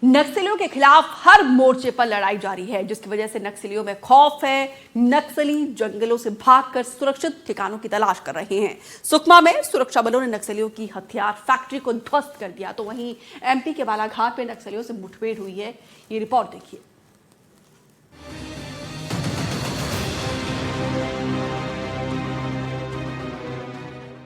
नक्सलियों के खिलाफ हर मोर्चे पर लड़ाई जारी है, जिसकी वजह से नक्सलियों में खौफ है। नक्सली जंगलों से भागकर सुरक्षित ठिकानों की तलाश कर रहे हैं। सुकमा में सुरक्षा बलों ने नक्सलियों की हथियार फैक्ट्री को ध्वस्त कर दिया, तो वहीं एमपी के बालाघाट में नक्सलियों से मुठभेड़ हुई है। ये रिपोर्ट देखिए।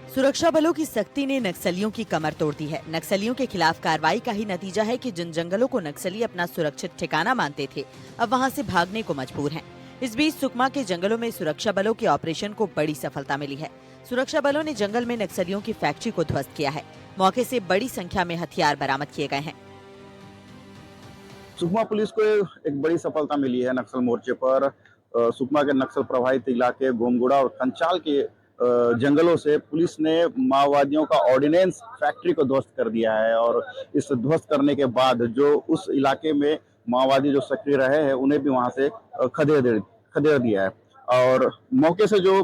सुरक्षा बलों की सख्ती ने नक्सलियों की कमर तोड़ दी है। नक्सलियों के खिलाफ कार्रवाई का ही नतीजा है कि जिन जंगलों को नक्सली अपना सुरक्षित ठिकाना मानते थे, अब वहां से भागने को मजबूर हैं। इस बीच सुकमा के जंगलों में सुरक्षा बलों के ऑपरेशन को बड़ी सफलता मिली है। सुरक्षा बलों ने जंगल में नक्सलियों की फैक्ट्री को ध्वस्त किया है। मौके से बड़ी संख्या में हथियार बरामद किए गए हैं। सुकमा पुलिस को एक बड़ी सफलता मिली है नक्सल मोर्चे पर। सुकमा के नक्सल प्रभावित इलाके गोमगुड़ा और कंचाल के जंगलों से पुलिस ने माओवादियों का ऑर्डिनेंस फैक्ट्री को ध्वस्त कर दिया है और इस ध्वस्त करने के बाद जो उस इलाके में माओवादी जो सक्रिय रहे हैं उन्हें भी वहां से खदेड़ दिया है। और मौके से जो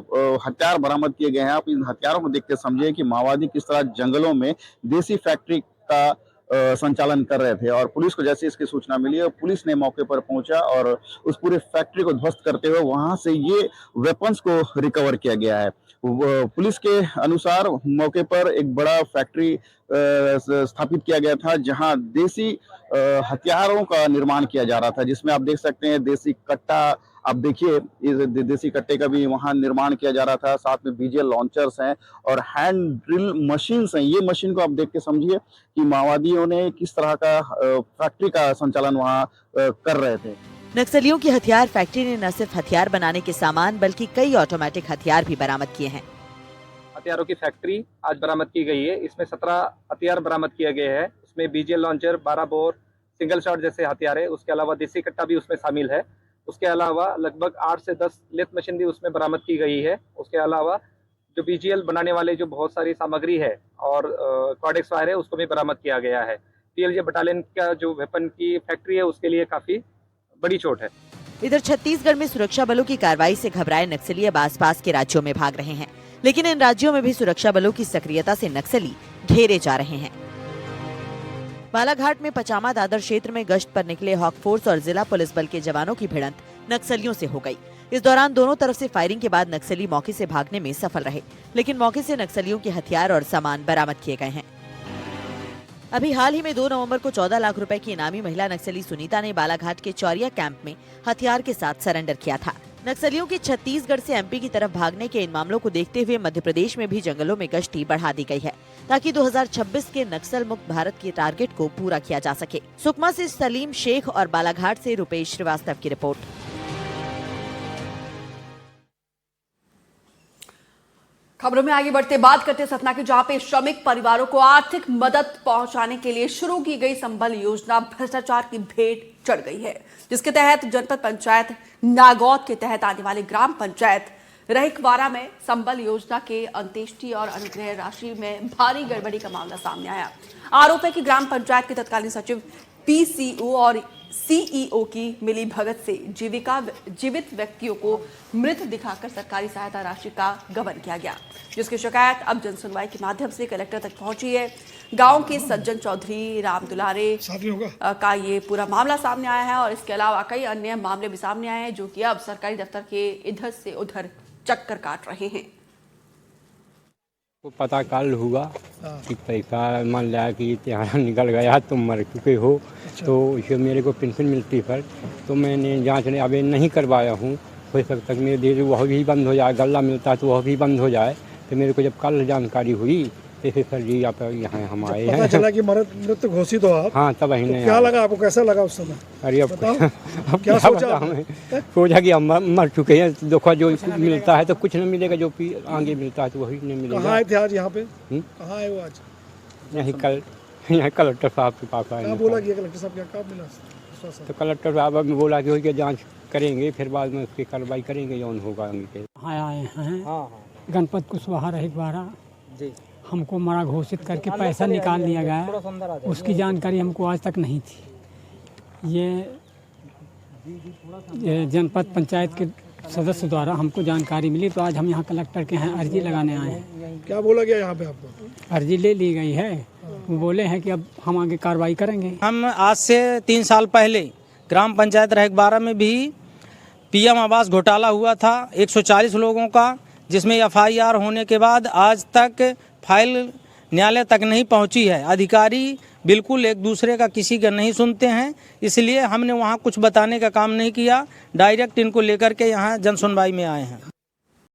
हथियार बरामद किए गए हैं, आप इन हथियारों को देख के समझिए कि माओवादी किस तरह जंगलों में देसी फैक्ट्री का संचालन कर रहे थे। और पुलिस को जैसे इसकी सूचना मिली और पुलिस ने मौके पर पहुंचा और उस पूरे फैक्ट्री को ध्वस्त करते हुए वहां से ये वेपन्स को रिकवर किया गया है। पुलिस के अनुसार मौके पर एक बड़ा फैक्ट्री स्थापित किया गया था जहां देसी हथियारों का निर्माण किया जा रहा था, जिसमें आप देख सकते हैं देसी कट्टा। आप देखिए इस देसी कट्टे का भी वहां निर्माण किया जा रहा था। साथ में बीजीएल लॉन्चर्स हैं और हैंड ड्रिल मशीन्स हैं। ये मशीन को आप देख के समझिए कि माओवादियों ने किस तरह का फैक्ट्री का संचालन वहां कर रहे थे। नक्सलियों की हथियार फैक्ट्री ने न सिर्फ हथियार बनाने के सामान बल्कि कई ऑटोमेटिक हथियार भी बरामद किए हैं। हथियारों की फैक्ट्री आज बरामद की गई है। इसमें 17 हथियार बरामद किए गए हैं। इसमें BGL launcher, 12 bore, single shot जैसे हथियार है। उसके अलावा देसी कट्टा भी उसमें शामिल है। उसके अलावा लगभग 8 से 10 लेथ मशीन भी उसमें बरामद की गई है। उसके अलावा जो बीजीएल बनाने वाले जो बहुत सारी सामग्री है और कॉर्डेक्स वायर है उसको भी बरामद किया गया है। पीएलजे बटालियन का जो वेपन की फैक्ट्री है उसके लिए काफी बड़ी चोट है। इधर छत्तीसगढ़ में सुरक्षा बलों की कार्रवाई से घबराए नक्सली अब आसपास के राज्यों में भाग रहे हैं, लेकिन इन राज्यों में भी सुरक्षा बलों की सक्रियता से नक्सली घेरे जा रहे हैं। बालाघाट में पचामा दादर क्षेत्र में गश्त पर निकले हॉक फोर्स और जिला पुलिस बल के जवानों की भिड़ंत नक्सलियों से हो गई। इस दौरान दोनों तरफ से फायरिंग के बाद नक्सली मौके से भागने में सफल रहे, लेकिन मौके से नक्सलियों के हथियार और सामान बरामद किए गए हैं। अभी हाल ही में 2 नवंबर को 14 लाख रुपए की इनामी महिला नक्सली सुनीता ने बालाघाट के चौरिया कैंप में हथियार के साथ सरेंडर किया था। नक्सलियों की छत्तीसगढ़ से एमपी की तरफ भागने के इन मामलों को देखते हुए मध्य प्रदेश में भी जंगलों में गश्ती बढ़ा दी गई है, ताकि 2026 के नक्सल मुक्त भारत के टारगेट को पूरा किया जा सके। सुकमा से सलीम शेख और बालाघाट से रुपेश श्रीवास्तव की रिपोर्ट। खबरों में आगे बढ़ते बात करते सतना के, जहां पे श्रमिक परिवारों को आर्थिक मदद पहुंचाने के लिए शुरू की गई संबल योजना भ्रष्टाचार की भेंट चढ़ गई है, जिसके तहत जनपद पंचायत नागौद के तहत आने वाले ग्राम पंचायत रहिकवारा में संबल योजना के अंत्येष्टि और अनुग्रह राशि में भारी गड़बड़ी का मामला सामने आया। आरोप है कि ग्राम पंचायत के तत्कालीन सचिव, पीसीओ और सीईओ की मिली भगत से जीवित व्यक्तियों को मृत दिखाकर सरकारी सहायता राशि का गबन किया गया, जिसकी शिकायत अब जन सुनवाई के माध्यम से कलेक्टर तक पहुंची है। गांव के सज्जन चौधरी, राम दुलारे का ये पूरा मामला सामने आया है और इसके अलावा कई अन्य मामले भी सामने आए हैं, जो कि अब सरकारी दफ्तर के इधर से उधर चक्कर काट रहे हैं। को पता कल हुआ कि पैसा मान लिया कि तुम्हारा निकल गया, तुम मर चुके हो। तो इसे मेरे को पेंशन मिलती पर, तो मैंने जांच अभी नहीं करवाया हूँ। हो सकता है मेरे धीरे वह भी बंद हो जाए, गल्ला मिलता है तो वह भी बंद हो जाए। तो मेरे को जब कल जानकारी हुई तो सर जी आप यहाँ हम आए हैं। पता चला कि मृत घोषित हो आप? हाँ, तब ही तो क्या लगा आपको, कैसा लगा उस समय? अरे अब क्या सोचा? सोचा कि हम मर चुके हैं, देखो जो मिलता है तो कुछ नहीं मिलेगा, जो आगे मिलता है तो वही नहीं मिलेगा। कहाँ आए थे आज यहाँ पे? कहाँ आए हो आज? यहीं कल यहाँ कलेक्टर साहब के पास आए। बोला कि कलेक्टर साहब क्या कब मिला? तो कलेक्टर साहब अब बोला कि जांच करेंगे, फिर बाद में उसकी कार्रवाई करेंगे, जौन होगा उनके। हाँ आए हैं गणपत कुशवाहा रहिकवारा जी। हमको मरा घोषित करके पैसा निकाल लिया गया, उसकी जानकारी हमको आज तक नहीं थी। ये जनपद पंचायत के सदस्य द्वारा हमको जानकारी मिली, तो आज हम यहाँ कलेक्टर के यहाँ अर्जी लगाने आए हैं। क्या बोला गया यहाँ पे आपको? अर्जी ले ली गई है, वो बोले हैं कि अब हम आगे कार्रवाई करेंगे। हम आज से 3 साल पहले ग्राम पंचायत रहक-12 में भी पीएम आवास घोटाला हुआ था 140 लोगों का, जिसमें एफआईआर होने के बाद आज तक फाइल न्यायालय तक नहीं पहुंची है। अधिकारी बिल्कुल एक दूसरे का किसी का नहीं सुनते हैं, इसलिए हमने वहां कुछ बताने का काम नहीं किया, डायरेक्ट इनको लेकर के यहाँ जन सुनवाई में आए हैं।